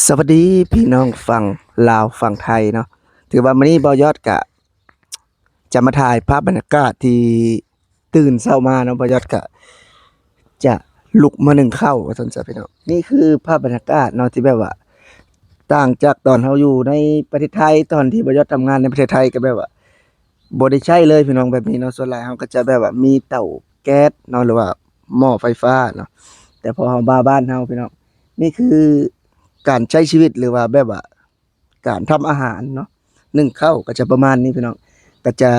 สวัสดีพี่น้องฝั่งลาวฝั่งไทยเนาะถือว่ามื้อนี้บ่าวยอดกะจะมาถ่ายภาพบรรยากาศที่ตื่นเช้ามาเนาะบ่าวยอดกะจะลุกมานึ่งข้าวว่าซั่นจ้ะพี่น้องนี่คือภาพบรรยากาศเนาะที่แบบว่าต่างจากตอนเฮาอยู่ในประเทศไทยตอนที่บ่าวยอดทำงานในประเทศไทยก็แบบว่าบ่ได้ใช้เลยพี่น้องแบบนี้เนาะส่วนหลายเฮาก็จะแบบว่ามีเตาแก๊สเนาะหรือว่าหม้อไฟฟ้าเนาะแต่พอเฮามาบ้านเฮาพี่น้องนี่คือการใช้ชีวิตหรือว่าแบบว่า การทำอาหารเนาะนึ่งข้าวก็จะประมาณนี้พี่น้องก็จะ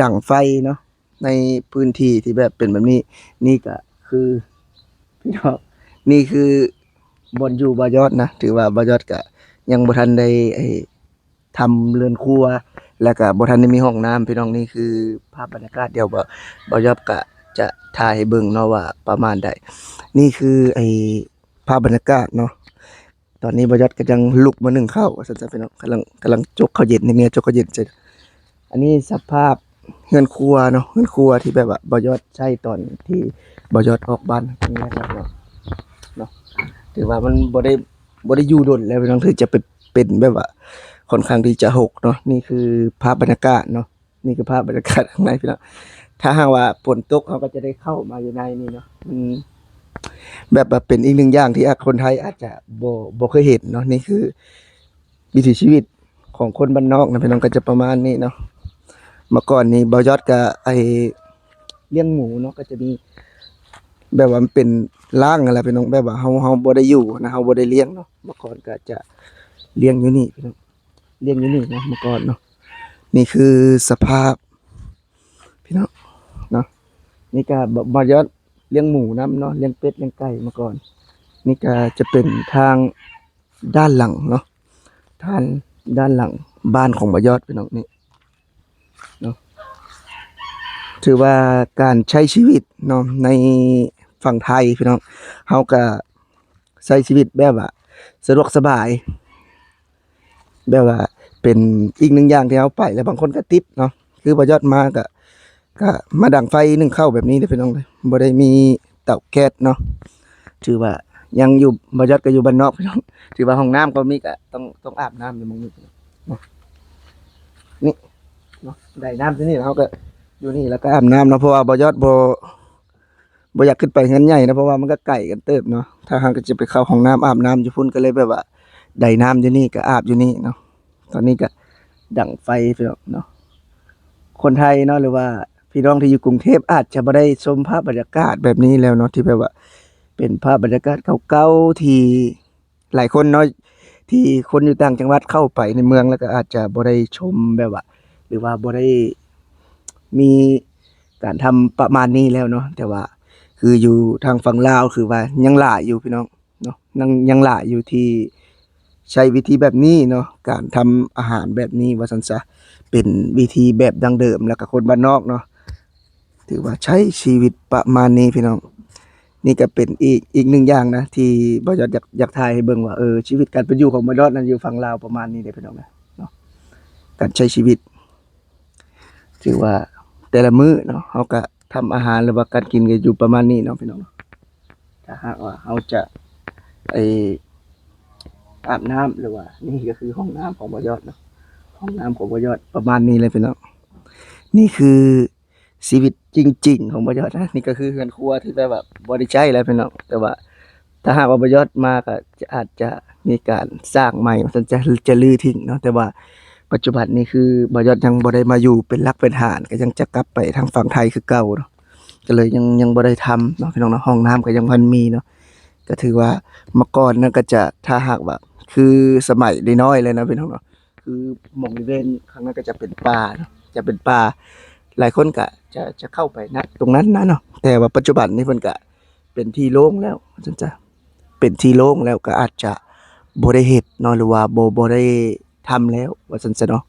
ดั่งไฟเนาะในพื้นที่ที่แบบเป็นแบบนี้นี่ก็คือพี่น้องนี่คือบอนอยู่บ่อยอดนะถือว่าบ่อยอดก็ยังบ่ทันได้ทำเรือนครัวแล้วก็บ่ทันได้มีห้องน้ำพี่น้องนี่คือภาพบรรยากาศเดียวบ่ยอดก็จะถ่ายให้เบิ่งเนาะว่าประมาณใดนี่คือภาพบรรยากาศเนาะ ตอนนี้บอยอดก็ยังลุกมานึ่งข้าวว่าซั่นๆพี่น้องกำลังจกข้าวเย็นในเมียจกข้าวเย็นเสร็จอันนี้สภาพเฮือนครัวเนาะเฮือนครัวที่แบบว่าบอยอดใช้ตอนที่บอยอดออกบ้านครั้งแรกแล้วเนาะถือว่ามันบ่ได้อยู่ดนแล้วพี่น้องถือจะเป็นแบบว่าค่อนข้างที่จะหกเนาะนี่คือภาพบรรยากาศเนาะนี่คือภาพบรรยากาศข้างในพี่น้องถ้าหากว่าฝนตกเขาก็จะได้เข้ามาอยู่ในนี่เนาะแบบว่าเป็นอีกหนึ่งอย่างที่คนไทยอาจจะบ่เคยเห็นเนาะนี่คือวิถีชีวิตของคนบ้านนอกนะพี่น้องก็จะประมาณนี้เนาะเมื่อก่อนนี้บ่าวยอดก็เลี้ยงหมูเนาะก็จะมีแบบว่ามันเป็นร่างอะไรพี่น้องแบบว่าเฮาบ่ได้อยู่นะเฮาบ่ได้เลี้ยงเนาะเมื่อก่อนก็จะเลี้ยงอยู่นี่พี่น้องเลี้ยงอยู่นี่นะเมื่อก่อนเนาะนี่คือสภาพพี่น้องเนาะนี่ก็บ่าวยอดเลี้ยงหมูนำเนาะเลี้ยงเป็ดเลี้ยงไก่เมื่อก่อน นี่ก็จะเป็นทางด้านหลังเนาะทางด้านหลังบ้านของบ่ยอดพี่น้องนี่เนาะถือว่าการใช้ชีวิตเนาะในฝั่งไทยพี่น้องเฮาก็ใช้ชีวิตแบบว่าสะดวกสบายแบบว่าเป็นอีกหนึ่งอย่างที่เฮาไปแล้วบางคนก็ติดเนาะคือบ่ยอดมาก็มาดังไฟนึ่งข้าวแบบนี้เด้อพี่น้องเด้อบ่ได้มีเตาแก๊สเนาะถือว่ายังอยู่บ่ยอดก็อยู่บ้านนอกพี่น้องถือว่าห้องน้ำก็มีก็ต้องอาบน้ำอยู่หม้องนี้เนาะนี่เนาะได้น้ำที่นี่แล้วก็อยู่นี่แล้วก็อาบน้ำเนาะเพราะว่าบ่ยอดบ่อยากขึ้นไปเฮือนใหญ่นะเพราะว่ามันก็ไกลกันเติบเนาะถ้าหากจะไปเข้าห้องน้ำอาบน้ำอยู่พุ่นก็เลยแบบว่าได้น้ำอยู่นี่ก็อาบอยู่นี่เนาะตอนนี้ก็ดั่งไฟพี่น้องเนาะคนไทยเนาะหรือว่าพี่น้องที่อยู่กรุงเทพอาจจะบ่ได้ชมภาพบรรยากาศแบบนี้แล้วเนาะที่แบบว่าเป็นภาพบรรยากาศเก่าๆที่หลายคนเนาะที่คนอยู่ต่างจังหวัดเข้าไปในเมืองแล้วก็อาจจะบ่ได้ชมแบบว่าหรือว่าบ่ได้มีการทำประมาณนี้แล้วเนาะแต่ว่าคืออยู่ทางฝั่งลาวคือว่ายังหลายอยู่พี่น้องเนาะยังหลายอยู่ที่ใช้วิธีแบบนี้เนาะการทำอาหารแบบนี้ว่าซั่นซะเป็นวิธีแบบดั้งเดิมแล้วก็คนบ้านนอกเนาะถือว่าใช้ชีวิตประมาณนี้พี่น้องนี่ก็เป็นอีกหนึ่งอย่างนะที่บ่อยากถ่ายให้เบิ่งว่าชีวิตการเป็นอยู่ของบ่ยอดนั้นอยู่ฝั่งลาวประมาณนี้เด้อพี่น้องนะเนาะการใช้ชีวิตถือว่าแต่ละมื้อเนาะเฮาก็ทำอาหารหรือว่าการกินก็อยู่ประมาณนี้เนาะพี่น้องถ้าหากว่าเฮาจะไปอาบน้ำหรือว่านี่ก็คือห้องน้ำของบ่ยอดเนาะห้องน้ำของบ่ยอดประมาณนี้เลยพี่น้องนี่คือชีวิตจริงๆของบ่ยอดนะนี่ก็คือเรือนครัวที่แบบว่าบ่ได้ใช้แล้วพี่น้องแต่ว่าถ้าหากว่าบ่ยอดมาก็อาจจะมีการสร้างใหม่มันจะรื้อทิ้งเนาะแต่ว่าปัจจุบันนี้คือบ่ยอดยังบ่ได้มาอยู่เป็นหลักเป็นฐานก็ยังจะกลับไปทางฝั่งไทยคือเก่าเนาะก็เลยยังบ่ได้ทำเนาะพี่น้องเนาะห้องน้ำก็ยังบ่ทันมีเนาะก็ถือว่าเมื่อก่อนนั้นก็จะถ้าหากว่าคือสมัยน้อยๆเลยนะพี่น้องเนาะคือหม่องบริเวณข้างนั้นก็จะเป็นป่าเนาะจะเป็นป่าหลายคนก็จะเข้าไปณตรงนั้นนะเนาะแต่ว่าปัจจุบันนี้เพิ่นก็เป็นที่โล่งแล้วจังจ้ะเป็นที่โล่งแล้วก็อาจจะบ่ได้เฮ็ดเนาะหรือว่าบ่ได้ทำแล้วว่าซั่นซะเนาะ